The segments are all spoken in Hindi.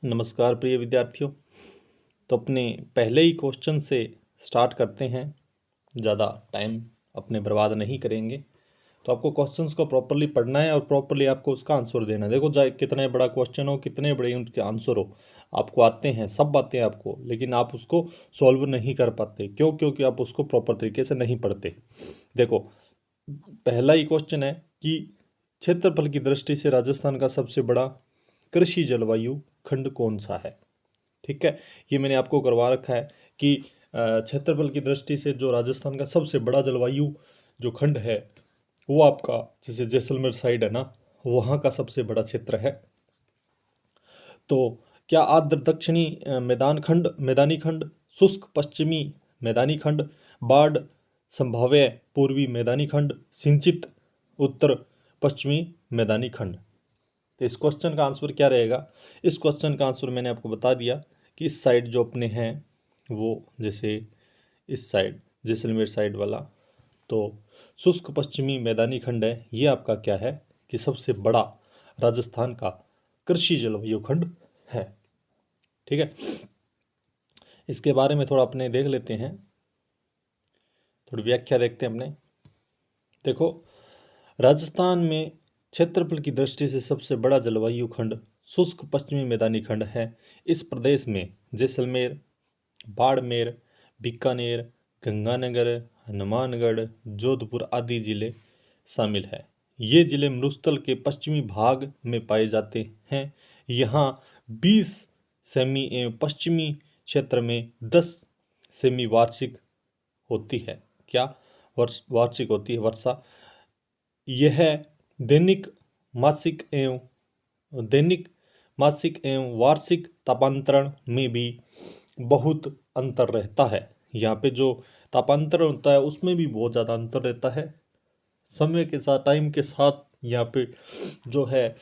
नमस्कार प्रिय विद्यार्थियों। तो अपने पहले ही क्वेश्चन से स्टार्ट करते हैं। ज़्यादा टाइम अपने बर्बाद नहीं करेंगे। तो आपको क्वेश्चंस को प्रॉपरली पढ़ना है और प्रॉपरली आपको उसका आंसर देना है। देखो, चाहे कितने बड़ा क्वेश्चन हो, कितने बड़े उनके आंसर हो, आपको आते हैं, सब बातें आपको, लेकिन आप उसको सॉल्व नहीं कर पाते। क्यों? क्योंकि आप उसको प्रॉपर तरीके से नहीं पढ़ते। देखो, पहला ही क्वेश्चन है कि क्षेत्रफल की दृष्टि से राजस्थान का सबसे बड़ा कृषि जलवायु खंड कौन सा है। ठीक है, ये मैंने आपको करवा रखा है कि क्षेत्रफल की दृष्टि से जो राजस्थान का सबसे बड़ा जलवायु जो खंड है वो आपका, जैसे जैसलमेर साइड है ना, वहाँ का सबसे बड़ा क्षेत्र है। तो क्या आर्द्र दक्षिणी मैदानी खंड, शुष्क पश्चिमी मैदानी खंड, बाढ़ संभाव्य पूर्वी मैदानी खंड, सिंचित उत्तर पश्चिमी मैदानी खंड। तो इस क्वेश्चन का आंसर क्या रहेगा? इस क्वेश्चन का आंसर मैंने आपको बता दिया कि इस साइड जो अपने हैं वो, जैसे इस साइड जैसलमेर साइड वाला, तो शुष्क पश्चिमी मैदानी खंड है। ये आपका क्या है कि सबसे बड़ा राजस्थान का कृषि जलवायु खंड है। ठीक है, इसके बारे में थोड़ा अपने देख लेते हैं, थोड़ी व्याख्या देखते हैं अपने। देखो, राजस्थान में क्षेत्रफल की दृष्टि से सबसे बड़ा जलवायु खंड शुष्क पश्चिमी मैदानी खंड है। इस प्रदेश में जैसलमेर, बाड़मेर, बीकानेर, गंगानगर, हनुमानगढ़, जोधपुर आदि जिले शामिल है। ये जिले मरुस्थल के पश्चिमी भाग में पाए जाते हैं। यहाँ 20 सेमी एवं पश्चिमी क्षेत्र में 10 सेमी वार्षिक होती है। क्या वार्षिक होती है वर्षा। यह दैनिक दैनिक मासिक एवं वार्षिक तापांतरण में भी बहुत अंतर रहता है। यहाँ पे जो तापांतरण होता है उसमें भी बहुत ज़्यादा अंतर रहता है। समय के साथ, टाइम के साथ यहाँ पे जो है,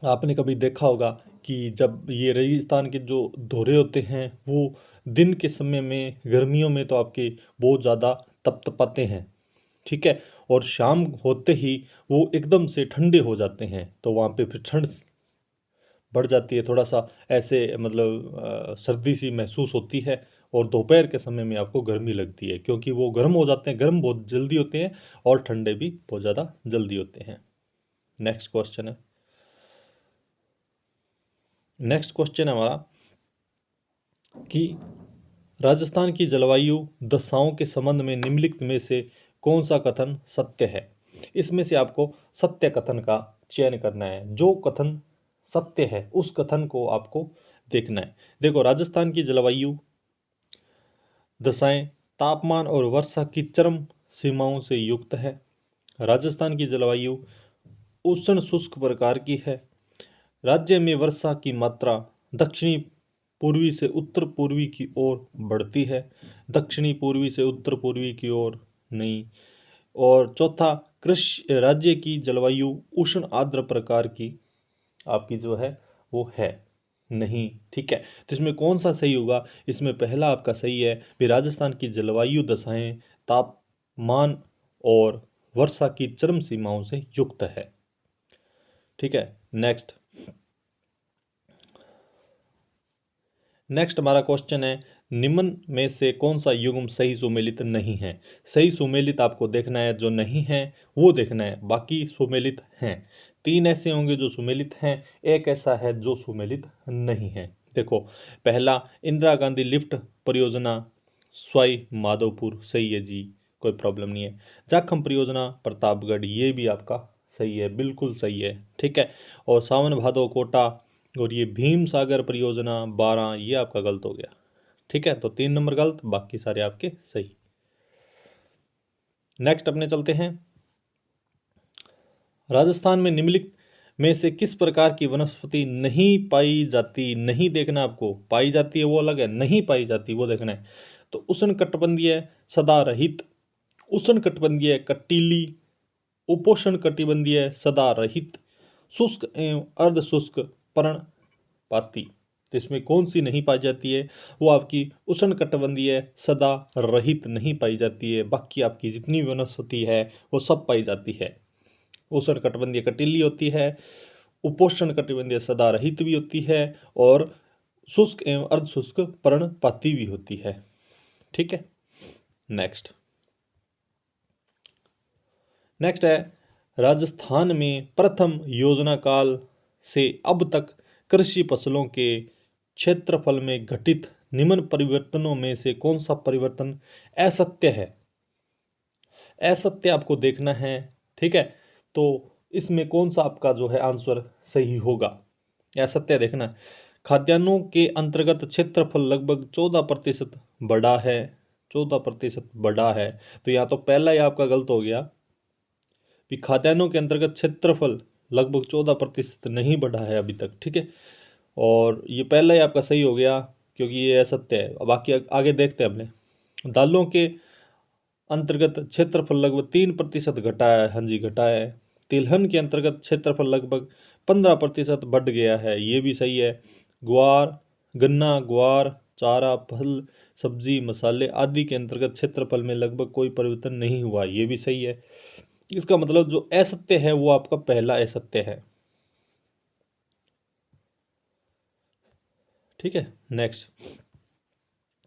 आपने कभी देखा होगा कि जब ये रेगिस्तान के जो दौरे होते हैं वो दिन के समय में, गर्मियों में तो आपके बहुत ज़्यादा तपतपाते हैं। ठीक है, और शाम होते ही वो एकदम से ठंडे हो जाते हैं। तो वहाँ पे फिर ठंड बढ़ जाती है, थोड़ा सा ऐसे मतलब सर्दी सी महसूस होती है। और दोपहर के समय में आपको गर्मी लगती है, क्योंकि वो गर्म हो जाते हैं, गर्म बहुत जल्दी होते हैं और ठंडे भी बहुत ज़्यादा जल्दी होते हैं। नेक्स्ट क्वेश्चन है हमारा कि राजस्थान की जलवायु दशाओं के संबंध में निम्नलिखित में से कौन सा कथन सत्य है। इसमें से आपको सत्य कथन का चयन करना है। जो कथन सत्य है उस कथन को आपको देखना है। देखो, राजस्थान की जलवायु दशाएं तापमान और वर्षा की चरम सीमाओं से युक्त है। राजस्थान की जलवायु उष्ण शुष्क प्रकार की है। राज्य में वर्षा की मात्रा दक्षिणी पूर्वी से उत्तर पूर्वी की ओर बढ़ती है, दक्षिणी पूर्वी से उत्तर पूर्वी की ओर नहीं। और चौथा, कृषि राज्य की जलवायु उष्ण आर्द्र प्रकार की आपकी जो है वो है नहीं। ठीक है, तो इसमें कौन सा सही होगा? इसमें पहला आपका सही है कि राजस्थान की जलवायु दशाएं तापमान और वर्षा की चरम सीमाओं से युक्त है। ठीक है, नेक्स्ट हमारा क्वेश्चन है, निम्न में से कौन सा युग्म सही सुमेलित नहीं है। सही सुमेलित आपको देखना है, जो नहीं है वो देखना है, बाकी सुमेलित हैं। 3 ऐसे होंगे जो सुमेलित हैं, एक ऐसा है जो सुमेलित नहीं है। देखो, पहला, इंदिरा गांधी लिफ्ट परियोजना स्वाई माधोपुर, सही है जी, कोई प्रॉब्लम नहीं है। जाखम परियोजना प्रतापगढ़, ये भी आपका सही है, बिल्कुल सही है। ठीक है, और सावन भादो कोटा और ये भीम सागर परियोजना 12, ये आपका गलत हो गया। ठीक है, तो 3 नंबर गलत, बाकी सारे आपके सही। नेक्स्ट अपने चलते हैं, राजस्थान में निम्नलिखित में से किस प्रकार की वनस्पति नहीं पाई जाती। नहीं देखना आपको, पाई जाती है वो अलग है, नहीं पाई जाती वो देखना है। तो उष्ण कटिबंधीय सदा रहित, उष्ण कटिबंधीय कटीली, उपोष्ण कटिबंधीय सदा रहित, शुष्क एवं अर्ध शुष्क पर्णपाती। तो इसमें कौन सी नहीं पाई जाती है? वो आपकी उष्ण कटिबंधीय सदा रहित नहीं पाई जाती है। बाकी आपकी जितनी वनस्पति है वो सब पाई जाती है। उष्ण कटिबंधीय कटीली होती है, उपोष्ण कटिबंधीय सदा रहित भी होती है और शुष्क एवं अर्धशुष्क पर्णपाती भी होती है। ठीक है, नेक्स्ट है राजस्थान में प्रथम योजना काल से अब तक कृषि फसलों के क्षेत्रफल में घटित निम्न परिवर्तनों में से कौन सा परिवर्तन असत्य है? असत्य आपको देखना है। ठीक है, तो इसमें कौन सा आपका जो है आंसर सही होगा, असत्य देखना है। खाद्यान्नों के अंतर्गत क्षेत्रफल लगभग 14% बढ़ा है, 14% बढ़ा है। तो यहाँ तो पहला ही आपका गलत हो गया कि खाद्यान्नों के अंतर्गत क्षेत्रफल लगभग 14% नहीं बढ़ा है अभी तक। ठीक है, और ये पहला ही आपका सही हो गया क्योंकि ये असत्य है। अब बाकी आगे देखते हैं अपने। दालों के अंतर्गत क्षेत्रफल लगभग 3% घटा है, हाँ जी घटा है। तिलहन के अंतर्गत क्षेत्रफल लगभग 15% बढ़ गया है, ये भी सही है। ग्वार, गन्ना, ग्वार, चारा, फल, सब्जी, मसाले आदि के अंतर्गत क्षेत्रफल में लगभग कोई परिवर्तन नहीं हुआ, ये भी सही है। इसका मतलब जो असत्य है वो आपका पहला असत्य है। ठीक है, नेक्स्ट।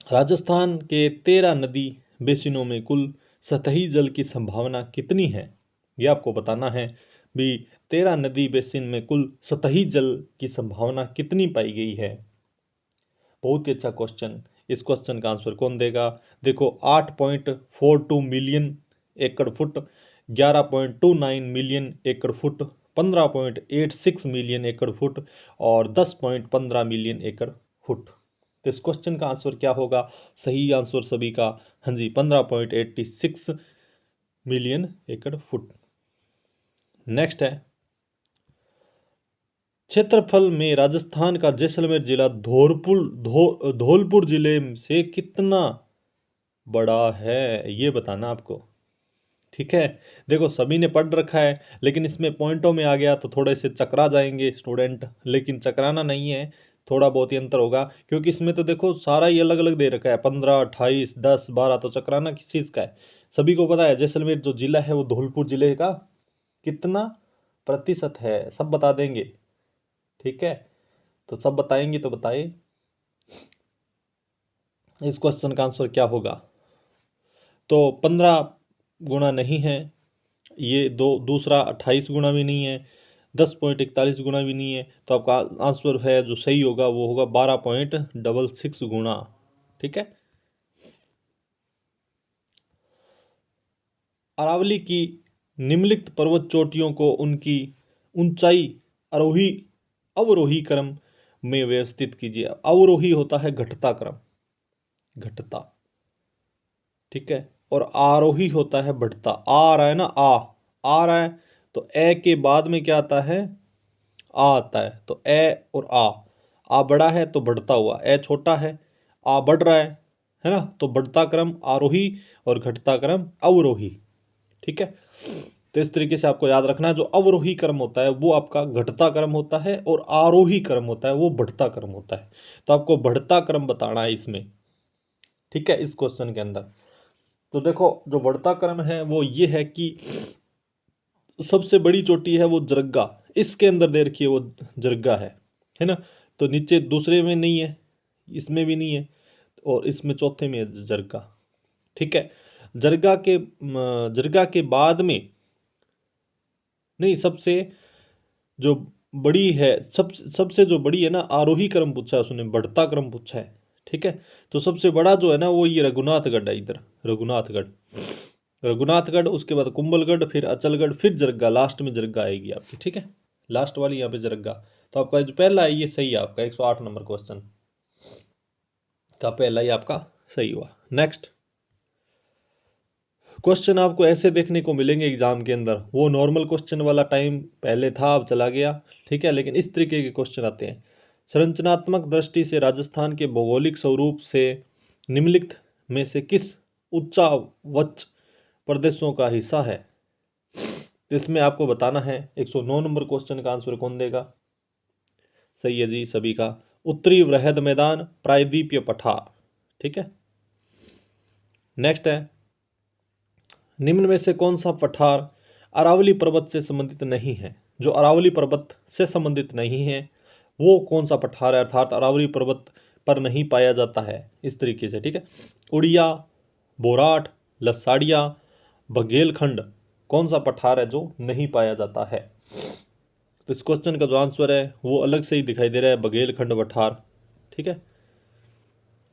राजस्थान के 13 नदी बेसिनों में कुल सतही जल की संभावना कितनी है? ये आपको बताना है भी। 13 नदी बेसिन में कुल सतही जल की संभावना कितनी पाई गई है? बहुत ही अच्छा क्वेश्चन। इस क्वेश्चन का आंसर कौन देगा? देखो 8.42 मिलियन एकड़ फुट, 11.29 मिलियन एकड़ फुट, 15.86 मिलियन एकड़ फुट और 10.15 मिलियन एकड़ फुट। तो इस क्वेश्चन का आंसर क्या होगा? सही आंसर सभी का, हाँ जी, 15.86 मिलियन एकड़ फुट। नेक्स्ट है, क्षेत्रफल में राजस्थान का जैसलमेर जिला धौलपुर जिले से कितना बड़ा है, ये बताना आपको। ठीक है, देखो सभी ने पढ़ रखा है लेकिन इसमें पॉइंटों में आ गया तो थोड़े से चकरा जाएंगे स्टूडेंट, लेकिन चकराना नहीं है, थोड़ा बहुत ही अंतर होगा क्योंकि इसमें तो देखो सारा ही अलग अलग दे रखा है, 15, 28, 10, 12, तो चकराना किस चीज़ का है? सभी को पता है जैसलमेर जो जिला है वो धौलपुर जिले का कितना प्रतिशत है, सब बता देंगे। ठीक है, तो सब बताएंगे तो बताइए इस क्वेश्चन का आंसर क्या होगा? तो 15 गुना नहीं है ये, दूसरा 28 गुना भी नहीं है, 10.41 गुना भी नहीं है, तो आपका आंसर है जो सही होगा वो होगा 12.66 गुना। ठीक है, अरावली की निम्नलिखित पर्वत चोटियों को उनकी ऊंचाई आरोही अवरोही क्रम में व्यवस्थित कीजिए। अवरोही होता है घटता क्रम, घटता। ठीक है, और आरोही होता है बढ़ता। आ रहा है ना, आ रहा है तो ए के बाद में क्या आता है? आ आता है, तो ए और आ बड़ा है तो बढ़ता हुआ, ए छोटा है, आ बढ़ रहा है ना, तो बढ़ता क्रम आरोही और घटता क्रम अवरोही। ठीक है, तो इस तरीके से आपको याद रखना है, जो अवरोही क्रम होता है वो आपका घटता क्रम होता है और आरोही क्रम होता है वो बढ़ता क्रम होता है। तो आपको बढ़ता क्रम बताना है इसमें। ठीक है, इस क्वेश्चन के अंदर तो देखो जो बढ़ता क्रम है वो ये है कि सबसे बड़ी चोटी है वो जरगा, इसके अंदर दे रखी है वो जरगा है ना, तो नीचे दूसरे में नहीं है, इसमें भी नहीं है, और इसमें चौथे में है जरगा। ठीक है, जरगा के बाद में नहीं, सबसे जो बड़ी है, सबसे जो बड़ी है ना, आरोही क्रम पूछा है उसने, बढ़ता क्रम पूछा है। ठीक है, तो सबसे बड़ा जो है ना वो ये रघुनाथगढ़ है, इधर रघुनाथगढ़, रघुनाथगढ़, उसके बाद कुंभलगढ़, फिर अचलगढ़, फिर जरगा, लास्ट में जरगा आएगी आपकी। ठीक है, लास्ट वाली यहाँ पे जरगा। तो आपका जो पहला है ये सही है, आपका 108 नंबर क्वेश्चन का पहला ही आपका सही हुआ। नेक्स्ट क्वेश्चन आपको ऐसे देखने को मिलेंगे एग्जाम के अंदर, वो नॉर्मल क्वेश्चन वाला टाइम पहले था अब चला गया। ठीक है, लेकिन इस तरीके के क्वेश्चन आते हैं। संरचनात्मक दृष्टि से राजस्थान के भौगोलिक स्वरूप से निम्नलिखित में से किस उच्चावच प्रदेशों का हिस्सा है? तो इसमें आपको बताना है। 109 नंबर क्वेश्चन का आंसर कौन देगा? सही है जी सभी का, उत्तरी वृहद मैदान, प्रायद्वीपीय पठार। ठीक है, नेक्स्ट है, निम्न में से कौन सा पठार अरावली पर्वत से संबंधित नहीं है? जो अरावली पर्वत से संबंधित नहीं है वो कौन सा पठार है, अर्थात अरावली पर्वत पर नहीं पाया जाता है, इस तरीके से। ठीक है, उड़िया, बोराट, लसाड़िया, बघेलखंड कौन सा पठार है जो नहीं पाया जाता है। तो इस क्वेश्चन का जो आंसर है वो अलग से ही दिखाई दे रहा है, बघेलखंड पठार। ठीक है,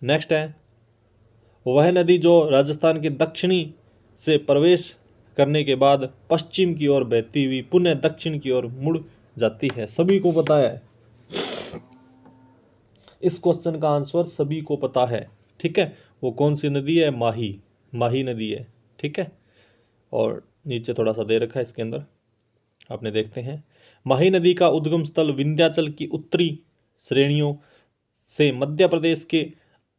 नेक्स्ट है, वह नदी जो राजस्थान के दक्षिणी से प्रवेश करने के बाद पश्चिम की ओर बहती हुई पुनः दक्षिण की ओर मुड़ जाती है। सभी को पता है, इस क्वेश्चन का आंसर सभी को पता है। ठीक है, वो कौन सी नदी है, माही नदी है। ठीक है, और नीचे थोड़ा सा दे रखा है इसके अंदर, आपने देखते हैं। माही नदी का उद्गम स्थल विंध्याचल की उत्तरी श्रेणियों से मध्य प्रदेश के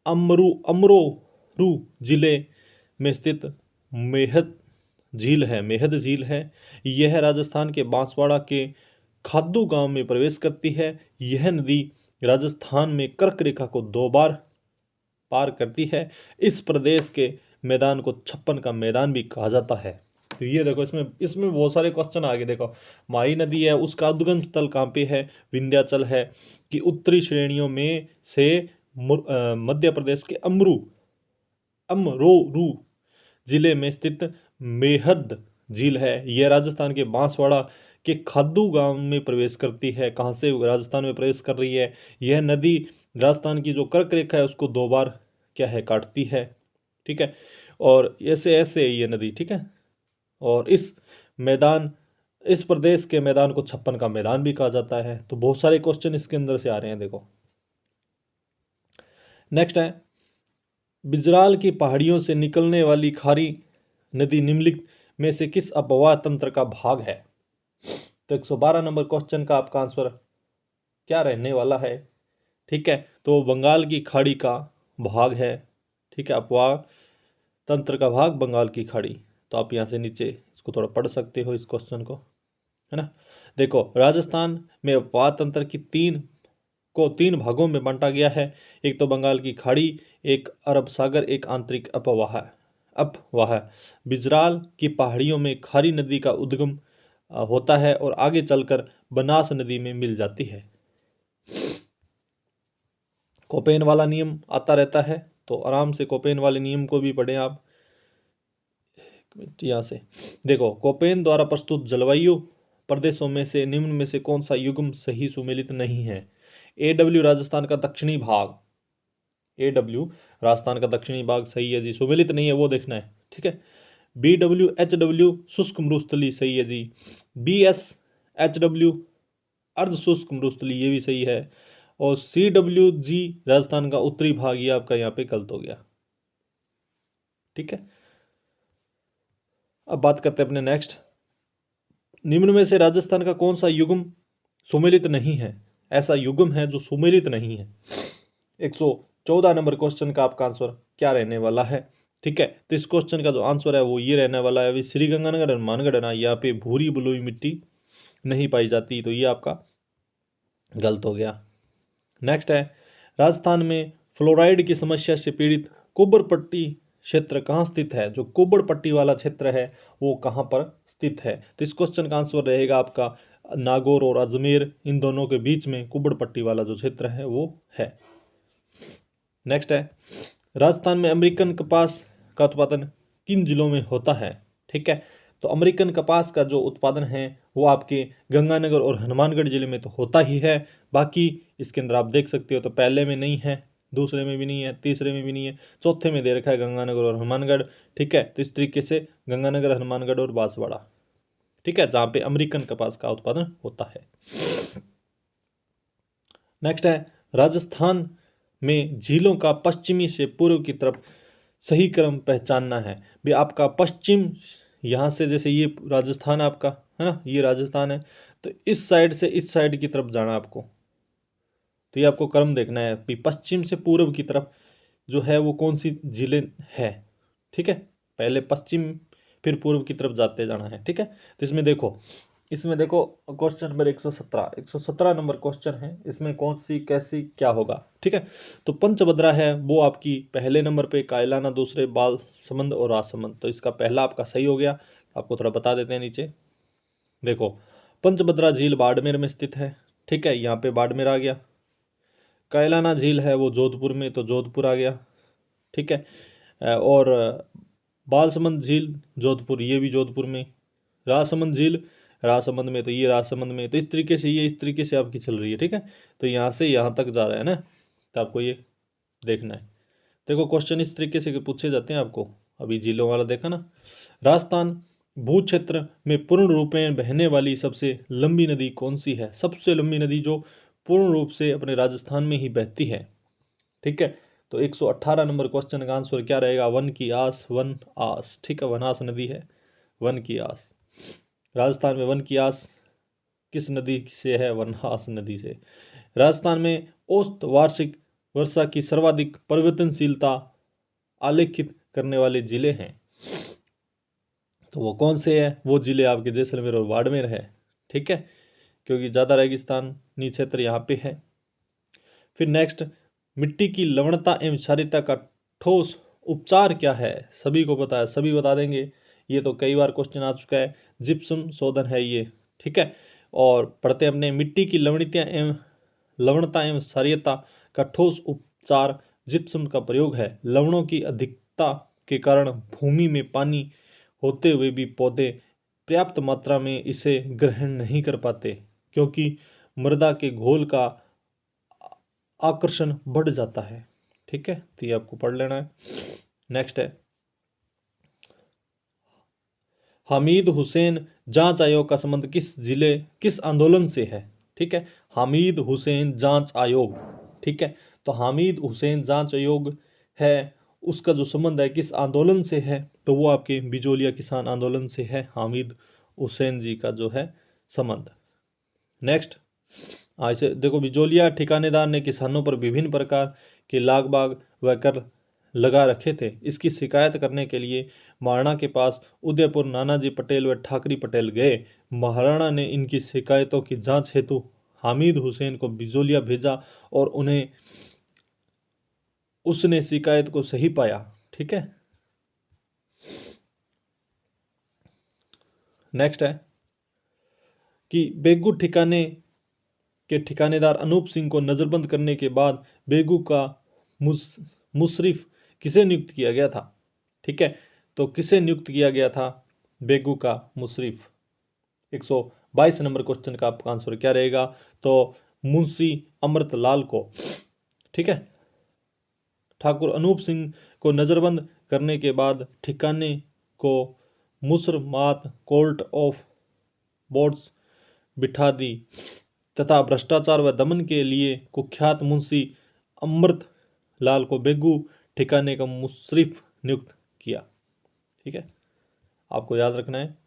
अमरोरू जिले में स्थित मेहद झील है। यह राजस्थान के बांसवाड़ा के खाद्दू गांव में प्रवेश करती है। यह नदी राजस्थान में कर्क रेखा को 2 बार पार करती है। इस प्रदेश के मैदान को 56 का मैदान भी कहा जाता है। तो ये देखो, इसमें बहुत सारे क्वेश्चन आ गए। देखो, माही नदी है, उसका उद्गम स्थल कहाँ पे है, विंध्याचल है, कि उत्तरी श्रेणियों में से मध्य प्रदेश के अमरोरू जिले में स्थित मेहद झील है। यह राजस्थान के बांसवाड़ा के खाद्दू गांव में प्रवेश करती है। कहाँ से राजस्थान में प्रवेश कर रही है, यह नदी राजस्थान की जो कर्क रेखा है उसको 2 बार क्या है, काटती है। ठीक है, और ऐसे ऐसे ये नदी। ठीक है, और इस प्रदेश के मैदान को 56 का मैदान भी कहा जाता है। तो बहुत सारे क्वेश्चन इसके अंदर से आ रहे हैं। देखो, नेक्स्ट है, बिजराल की पहाड़ियों से निकलने वाली खारी नदी निम्नलिखित में से किस अपवाह तंत्र का भाग है। तो 112 नंबर क्वेश्चन का आपका आंसर क्या रहने वाला है। ठीक है, तो बंगाल की खाड़ी का भाग है। ठीक है, अपवाह तंत्र का भाग बंगाल की खाड़ी। तो आप यहाँ से नीचे इसको थोड़ा पढ़ सकते हो, इस क्वेश्चन को, है ना। देखो, राजस्थान में अपवाह तंत्र की 3 भागों में बांटा गया है। एक तो बंगाल की खाड़ी, एक अरब सागर, एक आंतरिक अपवाह। बिजराल की पहाड़ियों में खारी नदी का उद्गम होता है और आगे चलकर बनास नदी में मिल जाती है। कोपेन वाला नियम आता रहता है, तो आराम से कोपेन वाले नियम को भी पढ़ें आप। यहाँ से देखो, कोपेन द्वारा प्रस्तुत जलवायु प्रदेशों में से निम्न में से कौन सा युग्म सही सुमेलित नहीं है। AW राजस्थान का दक्षिणी भाग, AW राजस्थान का दक्षिणी भाग सही है जी, सुमेलित नहीं है वो देखना है। ठीक है, BWHW शुष्क मरुस्थली सही है जी। BSHW अर्ध शुष्क मरुस्थली ये भी सही है। और CWG राजस्थान का उत्तरी भाग, ये आपका यहाँ पे गलत हो गया। ठीक है, अब बात करते हैं अपने नेक्स्ट। निम्न में से राजस्थान का कौन सा युग्म सुमेलित नहीं है। ऐसा युग्म है जो सुमेलित नहीं है। 114 नंबर क्वेश्चन का आपका आंसर क्या रहने वाला है। ठीक है, तो इस क्वेश्चन का जो आंसर है वो ये रहने वाला है, श्रीगंगानगर हनुमानगढ़ ना, यहाँ पे भूरी बलुई मिट्टी नहीं पाई जाती, तो ये आपका गलत हो गया। नेक्स्ट है, राजस्थान में फ्लोराइड की समस्या से पीड़ित कुब्बर पट्टी क्षेत्र कहाँ स्थित है। जो कुब्बर पट्टी वाला क्षेत्र है वो कहाँ पर स्थित है। तो इस क्वेश्चन का आंसर रहेगा आपका नागौर और अजमेर, इन दोनों के बीच में कुब्बर पट्टी वाला जो क्षेत्र है वो है। नेक्स्ट है, राजस्थान में अमेरिकन कपास का उत्पादन किन जिलों में होता है। ठीक है, तो अमेरिकन कपास का जो उत्पादन है वो आपके गंगानगर और हनुमानगढ़ जिले में तो होता ही है। बाकी इसके अंदर आप देख सकते हो, तो पहले में नहीं है, दूसरे में भी नहीं है, तीसरे में भी नहीं है, चौथे में दे रखा है गंगानगर और हनुमानगढ़। ठीक है, तो इस तरीके से गंगानगर, हनुमानगढ़ और बांसवाड़ा, ठीक है, जहाँ पे अमेरिकन कपास का उत्पादन होता है। नेक्स्ट है, राजस्थान में झीलों का पश्चिमी से पूर्व की तरफ सही क्रम पहचानना है। भी आपका पश्चिम यहाँ से, जैसे ये राजस्थान आपका है ना, ये राजस्थान है, तो इस साइड से इस साइड की तरफ जाना आपको। तो ये आपको क्रम देखना है, भी पश्चिम से पूर्व की तरफ जो है वो कौन सी जिले है। ठीक है, पहले पश्चिम फिर पूर्व की तरफ जाते जाना है। ठीक है, तो इसमें देखो क्वेश्चन नंबर 117 नंबर क्वेश्चन है, इसमें कौन सी कैसी क्या होगा। ठीक है, तो पंचभद्रा है वो आपकी पहले नंबर पे, कायलाना दूसरे, बाल समंद और राजसमंद। तो इसका पहला आपका सही हो गया। आपको थोड़ा बता देते हैं नीचे। देखो, पंचभद्रा झील बाड़मेर में स्थित है, ठीक है, यहाँ पे बाड़मेर आ गया। कैलाना झील है वो जोधपुर में, तो जोधपुर आ गया, ठीक है। और बालसमंद झील जोधपुर, ये भी जोधपुर में। राजसमंद झील राजसमंद में, तो ये राजसमंद में। तो इस तरीके से ये इस तरीके से आपकी चल रही है, ठीक है। तो यहाँ से यहाँ तक जा रहा है ना, तो आपको ये देखना है। देखो क्वेश्चन इस तरीके से पूछे जाते हैं आपको। अभी झीलों वाला देखा ना। राजस्थान भू क्षेत्र में पूर्ण रूप में बहने वाली सबसे लंबी नदी कौन सी है? सबसे लंबी नदी जो पूर्ण रूप से अपने राजस्थान में ही बहती है, ठीक है। तो 118 नंबर क्वेश्चन का आंसर क्या रहेगा? वन की आस, वन आस, ठीक है, वनास नदी है, वन की आस। राजस्थान में वन की आस किस नदी से है? वनहास नदी से। राजस्थान में औसत वार्षिक वर्षा की सर्वाधिक परिवर्तनशीलता आलेखित करने वाले जिले हैं, तो वो कौन से हैं? वो जिले आपके जैसलमेर और बाड़मेर है, ठीक है, क्योंकि ज़्यादा रेगिस्तानी क्षेत्र यहाँ पे है। फिर नेक्स्ट, मिट्टी की लवणता एवं क्षारीयता का ठोस उपचार क्या है? सभी को पता है, सभी बता देंगे, ये तो कई बार क्वेश्चन आ चुका है। जिप्सम शोधन है ये, ठीक है। और पढ़ते हैं अपने, मिट्टी की लवणता एवं क्षारीयता का ठोस उपचार जिप्सम का प्रयोग है। लवणों की अधिकता के कारण भूमि में पानी होते हुए भी पौधे पर्याप्त मात्रा में इसे ग्रहण नहीं कर पाते, क्योंकि मृदा के घोल का आकर्षण बढ़ जाता है, ठीक है। तो ये आपको पढ़ लेना है। नेक्स्ट है, हामिद हुसैन जांच आयोग का संबंध किस आंदोलन से है? ठीक है, हामिद हुसैन जांच आयोग, ठीक है। तो हामिद हुसैन जांच आयोग है, उसका जो संबंध है किस आंदोलन से है? तो वो आपके बिजोलिया किसान आंदोलन से है हामिद हुसैन जी का जो है संबंध। नेक्स्ट, ऐसे देखो, बिजोलिया ठिकानेदार ने किसानों पर विभिन्न प्रकार के लाग बाग व कर लगा रखे थे। इसकी शिकायत करने के लिए महाराणा के पास उदयपुर नानाजी पटेल व ठाकरी पटेल गए। महाराणा ने इनकी शिकायतों की जांच हेतु हामिद हुसैन को बिजोलिया भेजा और उसने शिकायत को सही पाया, ठीक है। नेक्स्ट है कि बेगू ठिकाने के ठिकानेदार अनूप सिंह को नज़रबंद करने के बाद बेगू का मुशरिफ किसे नियुक्त किया गया था? ठीक है, तो किसे नियुक्त किया गया था? बेगू का मुशरिफ। 122 नंबर क्वेश्चन का आपका आंसर क्या रहेगा? तो मुंशी अमृतलाल को, ठीक है। ठाकुर अनूप सिंह को नज़रबंद करने के बाद ठिकाने को मुसरमात कोर्ट ऑफ बोर्ड्स बिठा दी तथा भ्रष्टाचार व दमन के लिए कुख्यात मुंशी अमृत लाल को बेगू ठिकाने का मुशरिफ नियुक्त किया, ठीक है, आपको याद रखना है।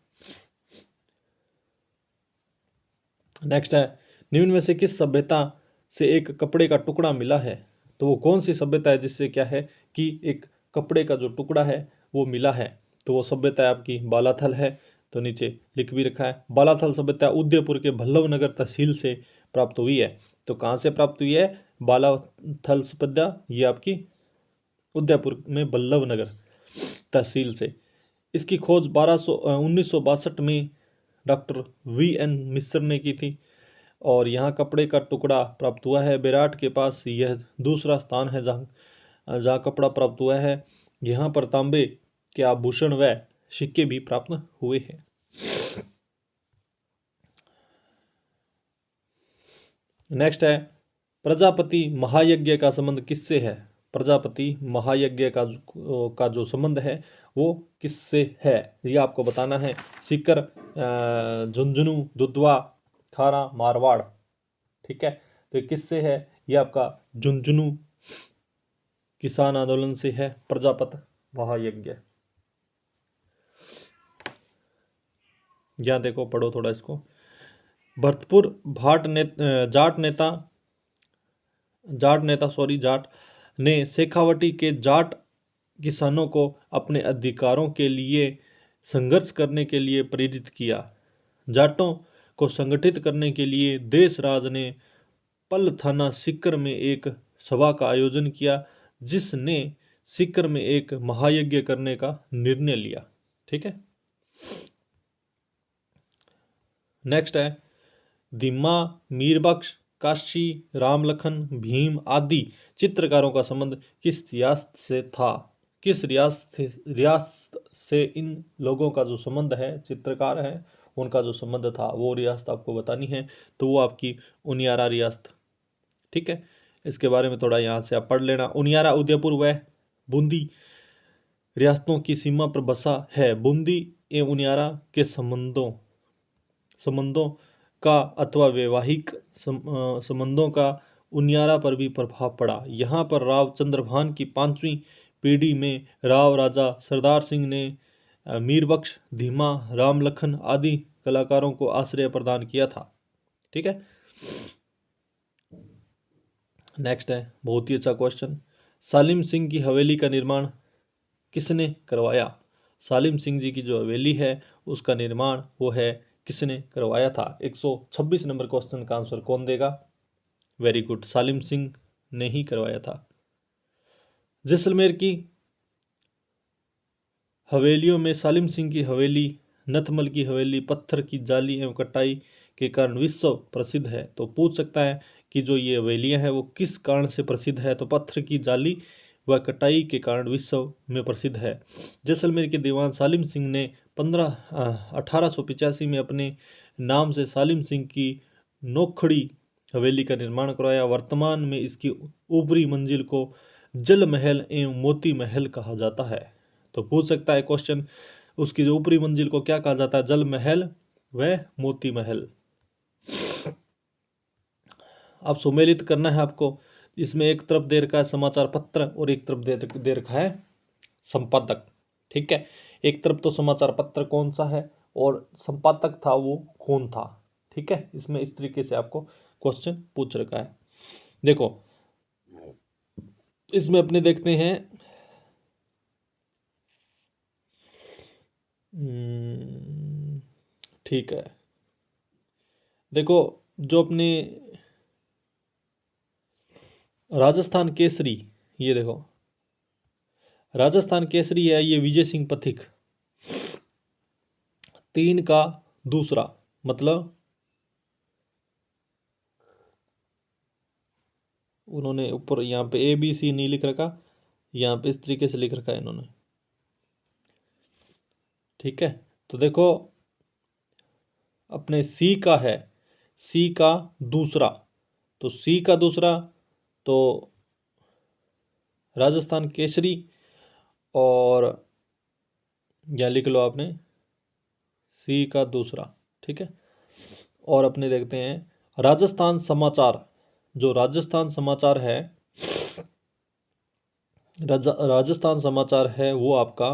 नेक्स्ट है, निम्न में से किस सभ्यता से एक कपड़े का टुकड़ा मिला है? तो वो कौन सी सभ्यता है जिससे क्या है कि एक कपड़े का जो टुकड़ा है वो मिला है? तो वो सभ्यता है आपकी बालाथल है। तो नीचे लिख भी रखा है, बालाथल सभ्यता उदयपुर के भल्लभ नगर तहसील से प्राप्त हुई है। तो कहाँ से प्राप्त हुई है बालाथल सभ्यता? ये आपकी उदयपुर में बल्लभ नगर तहसील से। इसकी खोज 1962 में डॉक्टर VN मिश्र ने की थी और यहाँ कपड़े का टुकड़ा प्राप्त हुआ है। बेराट के पास यह दूसरा स्थान है जहाँ कपड़ा प्राप्त हुआ है। यहाँ पर तांबे के आभूषण व सिक्के भी प्राप्त हुए हैं। नेक्स्ट है, प्रजापति महायज्ञ का संबंध किससे है? प्रजापति महायज्ञ का जो संबंध है वो किससे है, ये आपको बताना है। सीकर, झुंझुनू, दुधवा, खारा, मारवाड़, ठीक है। तो ये किससे है? ये आपका झुंझुनू किसान आंदोलन से है प्रजापति महायज्ञ। यहाँ देखो, पढ़ो थोड़ा इसको। भरतपुर जाट ने शेखावटी के जाट किसानों को अपने अधिकारों के लिए संघर्ष करने के लिए प्रेरित किया। जाटों को संगठित करने के लिए देशराज ने पल थाना सीकर में एक सभा का आयोजन किया, जिसने सीकर में एक महायज्ञ करने का निर्णय लिया, ठीक है। नेक्स्ट है, धीमा, मीरबख्श, काशी, राम लखन, भीम आदि चित्रकारों का संबंध किस रियासत से था? किस रियासत से इन लोगों का जो संबंध है, चित्रकार है उनका जो संबंध था, वो रियासत आपको बतानी है। तो वो आपकी उनियारा रियासत। ठीक है, इसके बारे में थोड़ा यहाँ से आप पढ़ लेना। उनियारा उदयपुर व बूंदी रियासतों की सीमा पर बसा है। बूंदी एवं उनियारा के संबंधों का अथवा वैवाहिक संबंधों का उनियारा पर भी प्रभाव पड़ा। यहाँ पर राव चंद्रभान की 5वीं पीढ़ी में राव राजा सरदार सिंह ने मीरबख्श, धीमा, राम लखन आदि कलाकारों को आश्रय प्रदान किया था। ठीक है, नेक्स्ट है बहुत ही अच्छा क्वेश्चन। सालिम सिंह की हवेली का निर्माण किसने करवाया? सालिम सिंह जी की जो हवेली है उसका निर्माण वो है किसने करवाया था? 126 नंबर क्वेश्चन का आंसर कौन देगा? वेरी गुड, सालिम सिंह ने ही करवाया था। जैसलमेर की हवेलियों में सालिम सिंह की हवेली, नथमल की हवेली पत्थर की जाली एवं कटाई के कारण विश्व प्रसिद्ध है। तो पूछ सकता है कि जो ये हवेलियां हैं वो किस कारण से प्रसिद्ध है? तो पत्थर की जाली व कटाई के कारण विश्व में प्रसिद्ध है। जैसलमेर के दीवान सालिम सिंह ने 1885 में अपने नाम से सालिम सिंह की नोखड़ी हवेली का निर्माण करवाया। वर्तमान में इसकी ऊपरी मंजिल को जल महल एवं मोती महल कहा जाता है। तो पूछ सकता है क्वेश्चन, उसकी जो ऊपरी मंजिल को क्या कहा जाता है? जल महल व मोती महल। अब सुमेलित करना है आपको। इसमें एक तरफ दे रखा है समाचार पत्र और एक तरफ दे रखा है संपादक। ठीक है, एक तरफ तो समाचार पत्र कौन सा है और संपादक था वो कौन था। ठीक है, इसमें इस तरीके से आपको क्वेश्चन पूछ रखा है। देखो इसमें अपने देखते हैं ठीक है, देखो जो अपने राजस्थान केसरी, ये देखो राजस्थान केसरी है, ये विजय सिंह पथिक 3 का दूसरा, मतलब उन्होंने ऊपर यहाँ पे ABC नहीं लिख रखा, यहाँ पे इस तरीके से लिख रखा है इन्होंने। ठीक है, तो देखो अपने C का है, C का दूसरा, तो C का दूसरा तो राजस्थान केसरी, और या लिख लो आपने C का दूसरा। ठीक है, और अपने देखते हैं राजस्थान समाचार। जो राजस्थान समाचार है, राजस्थान समाचार है वो आपका,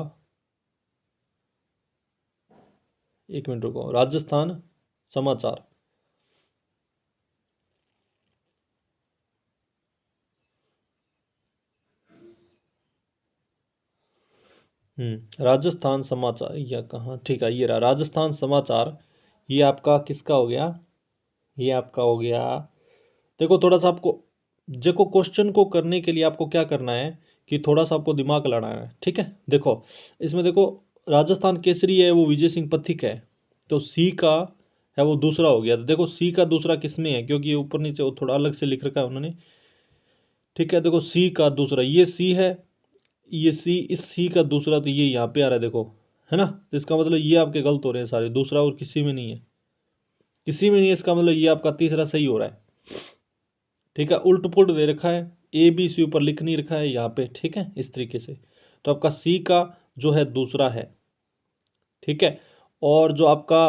एक मिनट रुको, राजस्थान समाचार राजस्थान समाचार या कहाँ, ठीक है ये रहा राजस्थान समाचार। ये आपका किसका हो गया? ये आपका हो गया। देखो थोड़ा सा आपको, देखो क्वेश्चन को करने के लिए आपको क्या करना है कि थोड़ा सा आपको दिमाग लड़ाना है। ठीक है, देखो इसमें देखो राजस्थान केसरी है वो विजय सिंह पथिक है, तो C का है वो दूसरा हो गया। तो देखो C का दूसरा किसमें है, क्योंकि ऊपर नीचे वो थोड़ा अलग से लिख रखा है उन्होंने। ठीक है, देखो C का दूसरा, ये C है, ये C, इस C का दूसरा तो ये यहाँ पे आ रहा है देखो, है ना। तो इसका मतलब ये आपके गलत हो रहे हैं सारे, दूसरा और किसी में नहीं है, किसी में नहीं है, इसका मतलब ये आपका तीसरा सही हो रहा है। ठीक है, उल्ट पुल्ट दे रखा है, ABC ऊपर लिख नहीं रखा है यहाँ पे। ठीक है, इस तरीके से तो आपका C का जो है दूसरा है। ठीक है, और जो आपका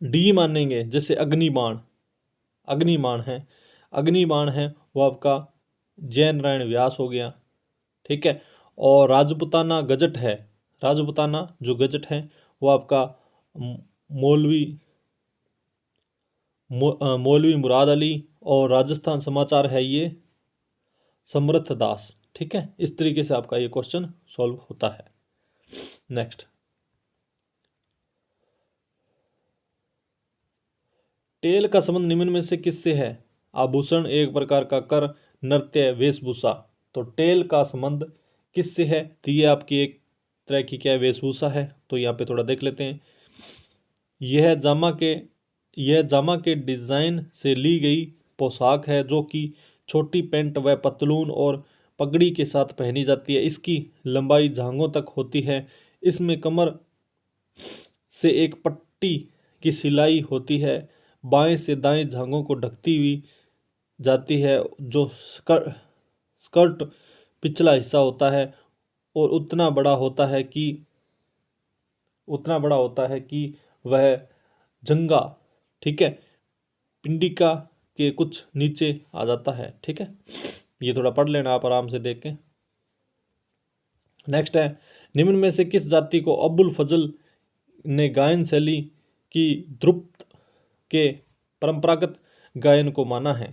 D मानेंगे, जैसे अग्निबाण, अग्निबाण है, अग्निबाण है वो आपका जैन नारायण व्यास हो गया। ठीक है, और राजपुताना गजट है, राजपुताना जो गजट है वो आपका मौलवी मौलवी मुराद अली, और राजस्थान समाचार है ये समर्थ दास। ठीक है, इस तरीके से आपका ये क्वेश्चन सॉल्व होता है। नेक्स्ट, टेल का संबंध निम्न में से किससे है? आभूषण, एक प्रकार का कर, नृत्य, वेशभूषा। तो टेल का संबंध किससे है? तो ये आपकी एक तरह की क्या वेशभूषा है। तो यहाँ पे थोड़ा देख लेते हैं। यह जामा के, यह जामा के डिज़ाइन से ली गई पोशाक है जो कि छोटी पैंट व पतलून और पगड़ी के साथ पहनी जाती है। इसकी लंबाई जांघों तक होती है। इसमें कमर से एक पट्टी की सिलाई होती है। बाएं से दाएं जांघों को ढकती हुई जाती है। जो स्कर्ट पिछला हिस्सा होता है और उतना बड़ा होता है कि वह जंगा, ठीक है, पिंडिका के कुछ नीचे आ जाता है। ठीक है, ये थोड़ा पढ़ लेना आप आराम से देख के। नेक्स्ट है, निम्न में से किस जाति को अबुल फजल ने गायन शैली की ध्रुपद के परंपरागत गायन को माना है?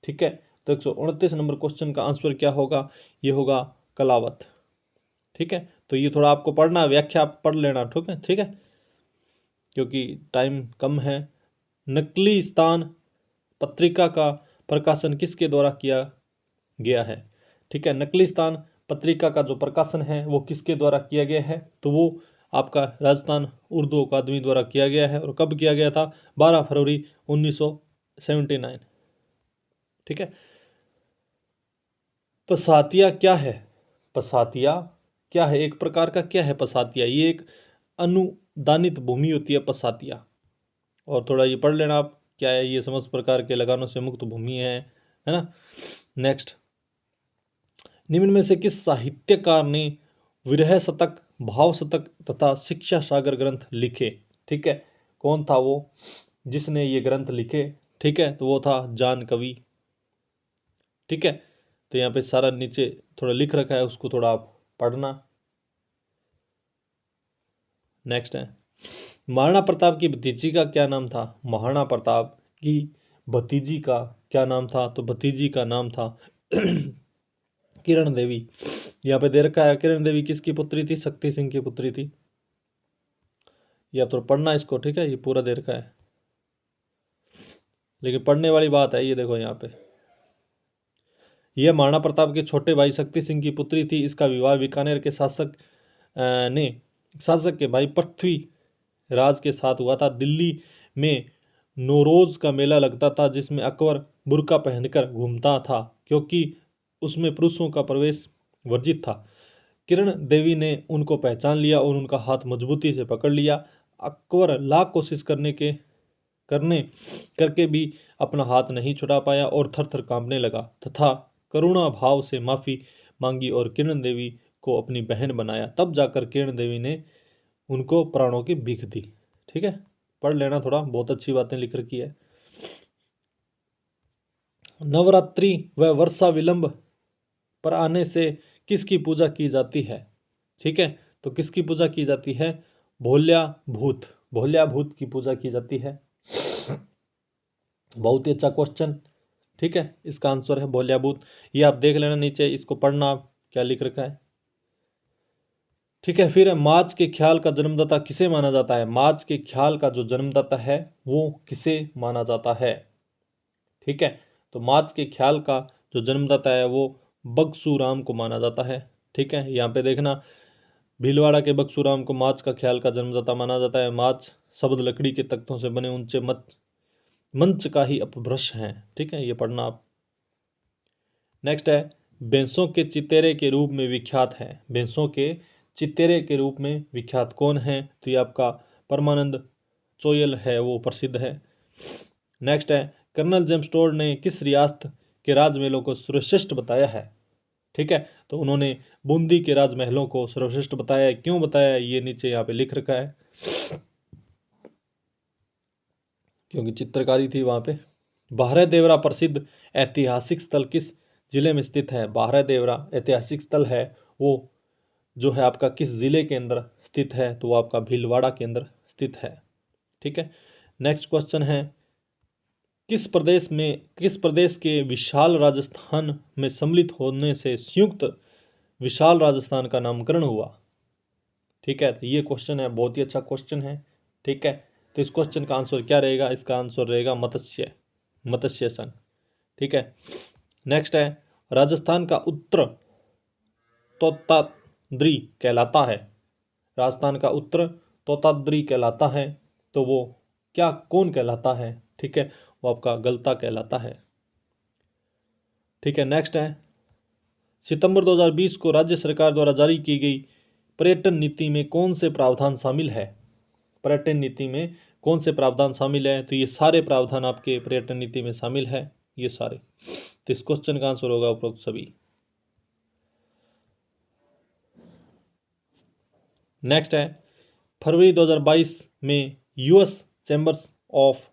ठीक है, तो 129 नंबर क्वेश्चन का आंसर क्या होगा? ये होगा कलावत। ठीक है, तो ये थोड़ा आपको पढ़ना, व्याख्या आप पढ़ लेना। ठीक है, ठीक है, क्योंकि टाइम कम है। नकलिस्तान पत्रिका का प्रकाशन किसके द्वारा किया गया है? ठीक है, नकलिस्तान पत्रिका का जो प्रकाशन है वो किसके द्वारा किया गया है? तो वो आपका राजस्थान उर्दू अकादमी द्वारा किया गया है। और कब किया गया था? 12 फरवरी 1979। ठीक है, पसातिया क्या है? पसातिया क्या है? एक प्रकार का क्या है पसातिया? ये एक अनुदानित भूमि होती है पसातिया। और थोड़ा ये पढ़ लेना आप, क्या है ये? समस्त प्रकार के लगानों से मुक्त भूमि है ना। नेक्स्ट, निम्न में से किस साहित्यकार ने विरह शतक, भाव शतक तथा शिक्षा सागर ग्रंथ लिखे? ठीक है, कौन था वो जिसने ये ग्रंथ लिखे? ठीक है, तो वो था जान कवि। ठीक है, तो यहाँ पे सारा नीचे थोड़ा लिख रखा है, उसको थोड़ा आप पढ़ना। नेक्स्ट है, महाराणा प्रताप की भतीजी का क्या नाम था? महाराणा प्रताप की भतीजी का क्या नाम था? तो भतीजी का नाम था किरण देवी। यहाँ पे दे रखा है, किरण देवी किसकी पुत्री थी? शक्ति सिंह की पुत्री थी। या तो पढ़ना इसको, ठीक है, ये पूरा दे रखा है, लेकिन पढ़ने वाली बात है। ये देखो यहाँ पे, यह महाराणा प्रताप के छोटे भाई शक्ति सिंह की पुत्री थी। इसका विवाह बीकानेर के शासक के भाई पृथ्वी राज के साथ हुआ था। दिल्ली में नौरोज का मेला लगता था जिसमें अकबर बुर्का पहनकर घूमता था क्योंकि उसमें पुरुषों का प्रवेश वर्जित था। किरण देवी ने उनको पहचान लिया और उनका हाथ मजबूती से पकड़ लिया। अकबर लाख कोशिश करके भी अपना हाथ नहीं छुड़ा पाया और थर थर कांपने लगा तथा करुणा भाव से माफ़ी मांगी और किरण देवी को अपनी बहन बनाया। तब जाकर किरण देवी ने उनको प्राणों की भीख दी। ठीक है, पढ़ लेना थोड़ा, बहुत अच्छी बातें लिख रखी है। नवरात्रि व वर्षा विलंब पर आने से किसकी पूजा की जाती है? ठीक है, तो किसकी पूजा की जाती है? भोल्या भूत की पूजा की जाती है। बहुत ही अच्छा क्वेश्चन। ठीक है, इसका आंसर है भोल्या भूत। ये आप देख लेना नीचे, इसको पढ़ना आप क्या लिख रखा है। ठीक है, फिर मार्च के ख्याल का जन्मदाता किसे माना जाता है? मार्च के ख्याल का जो जन्मदाता है वो किसे माना जाता है? ठीक है, तो मार्च के ख्याल का जो जन्मदाता है वो बगसूराम को माना जाता है। ठीक है, यहाँ पे देखना, भीलवाड़ा के बगसूराम को मार्च का ख्याल का जन्मदाता माना जाता है। मार्च शब्द लकड़ी के तख्तों से बने ऊंचे मंच का ही अपभ्रंश है। ठीक है, ये पढ़ना आप। नेक्स्ट है, भैंसों के चितेरे के रूप में विख्यात है। भैंसों के चितेरे के रूप में विख्यात कौन है? तो ये आपका परमानंद चोयल है, वो प्रसिद्ध है। नेक्स्ट है, कर्नल जेम्स टोड ने किस रियासत के राजमहलों को सर्वश्रेष्ठ बताया है? ठीक है, तो उन्होंने बूंदी के राजमहलों को सर्वश्रेष्ठ बताया है। क्यों बताया है? ये नीचे यहाँ पे लिख रखा है, क्योंकि चित्रकारी थी वहाँ पे। बाहरदेवरा प्रसिद्ध ऐतिहासिक स्थल किस जिले में स्थित है? बाहरदेवरा ऐतिहासिक स्थल है वो जो है आपका किस जिले के अंदर स्थित है? तो वो आपका भीलवाड़ा के अंदर स्थित है। ठीक है, नेक्स्ट क्वेश्चन है, किस प्रदेश के विशाल राजस्थान में सम्मिलित होने से संयुक्त विशाल राजस्थान का नामकरण हुआ? ठीक है, तो ये क्वेश्चन है, बहुत ही अच्छा क्वेश्चन है। ठीक है, तो इस क्वेश्चन का आंसर क्या रहेगा? इसका आंसर रहेगा मत्स्य संघ। ठीक है, नेक्स्ट है, राजस्थान का उत्तर तोताद्री कहलाता है। राजस्थान का उत्तर तोताद्री कहलाता है, तो वो क्या कौन कहलाता है? ठीक है, वो आपका गलता कहलाता है। ठीक है, नेक्स्ट है, सितंबर 2020 को राज्य सरकार द्वारा जारी की गई पर्यटन नीति में कौन से प्रावधान शामिल है? पर्यटन नीति में कौन से प्रावधान शामिल है? तो ये सारे प्रावधान आपके पर्यटन नीति में शामिल है, ये सारे। तो इस क्वेश्चन का आंसर होगा उपरोक्त सभी। नेक्स्ट है, फरवरी 2022 में यूएस चैम्बर्स ऑफ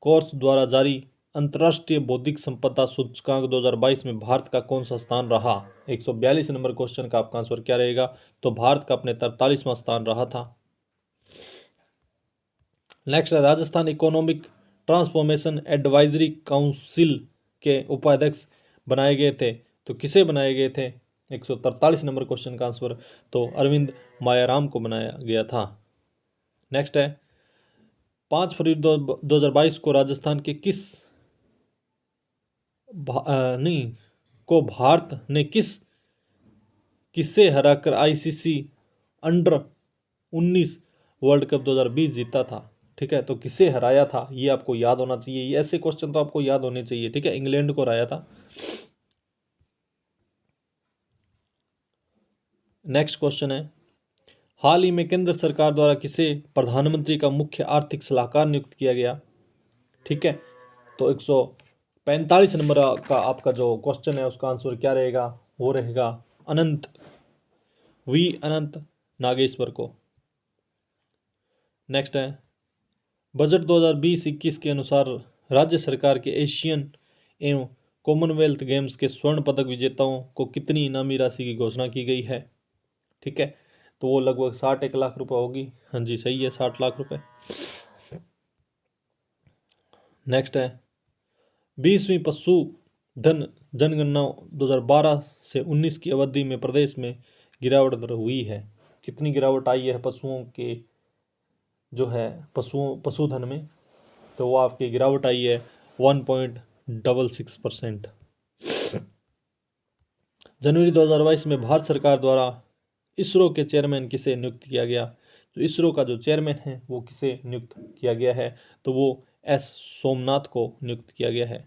कॉमर्स द्वारा जारी अंतर्राष्ट्रीय बौद्धिक संपदा सूचकांक 2022 में भारत का कौन सा स्थान रहा? 142 नंबर क्वेश्चन का आपका आंसर क्या रहेगा? तो भारत का अपने 43वां स्थान रहा था। नेक्स्ट है, Rajasthan economic transformation advisory council के उपाध्यक्ष बनाए गए थे, तो किसे बनाए गए थे? 143 नंबर क्वेश्चन का आंसर तो अरविंद मायाराम को बनाया गया था। नेक्स्ट है, 5 फरवरी 2022 को राजस्थान के भारत ने किससे हराकर आईसीसी अंडर 19 वर्ल्ड कप 2020 जीता था? ठीक है, तो किसे हराया था ये आपको याद होना चाहिए। ये ऐसे क्वेश्चन तो आपको याद होने चाहिए। ठीक है, इंग्लैंड को हराया था। नेक्स्ट क्वेश्चन है, हाल ही में केंद्र सरकार द्वारा किसे प्रधानमंत्री का मुख्य आर्थिक सलाहकार नियुक्त किया गया? ठीक है, तो 145 नंबर का आपका जो क्वेश्चन है उसका आंसर क्या रहेगा? वो रहेगा अनंत नागेश्वर को। नेक्स्ट है, बजट 2020-21 के अनुसार राज्य सरकार के एशियन एवं कॉमनवेल्थ गेम्स के स्वर्ण पदक विजेताओं को कितनी इनामी राशि की घोषणा की गई है? ठीक है, तो वो लगभग 61 लाख रुपए होगी। हाँ जी, सही है, 60 लाख रुपए। नेक्स्ट है, 20वीं पशुधन जनगणना 2012 से 19 की अवधि में प्रदेश में गिरावट दर हुई है। कितनी गिरावट आई है पशुओं के जो है पशुधन में? तो वो आपकी गिरावट आई है 1.66%। जनवरी 2022 में भारत सरकार द्वारा इसरो के चेयरमैन किसे नियुक्त किया गया? तो इसरो का जो चेयरमैन है वो किसे नियुक्त किया गया है? तो वो एस सोमनाथ को नियुक्त किया गया है।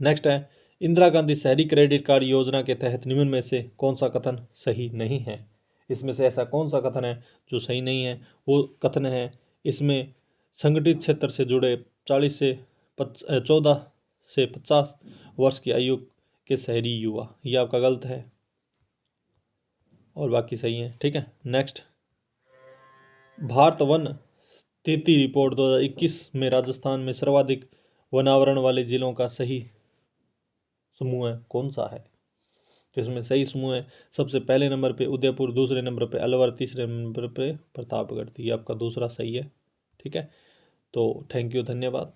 नेक्स्ट है, इंदिरा गांधी शहरी क्रेडिट कार्ड योजना के तहत निम्न में से कौन सा कथन सही नहीं है? इसमें से ऐसा कौन सा कथन है जो सही नहीं है? वो कथन है, इसमें संगठित क्षेत्र से जुड़े 14 से 50 वर्ष की आयु के शहरी युवा, ये आपका गलत है और बाकी सही है। ठीक है, नेक्स्ट, भारत वन स्थिति रिपोर्ट 2021 में राजस्थान में सर्वाधिक वनावरण वाले जिलों का सही समूह है कौन सा है? तो इसमें सही समूह है, सबसे पहले नंबर पे उदयपुर, दूसरे नंबर पे अलवर, तीसरे नंबर पे प्रतापगढ़। ये आपका दूसरा सही है। ठीक है, तो थैंक यू, धन्यवाद।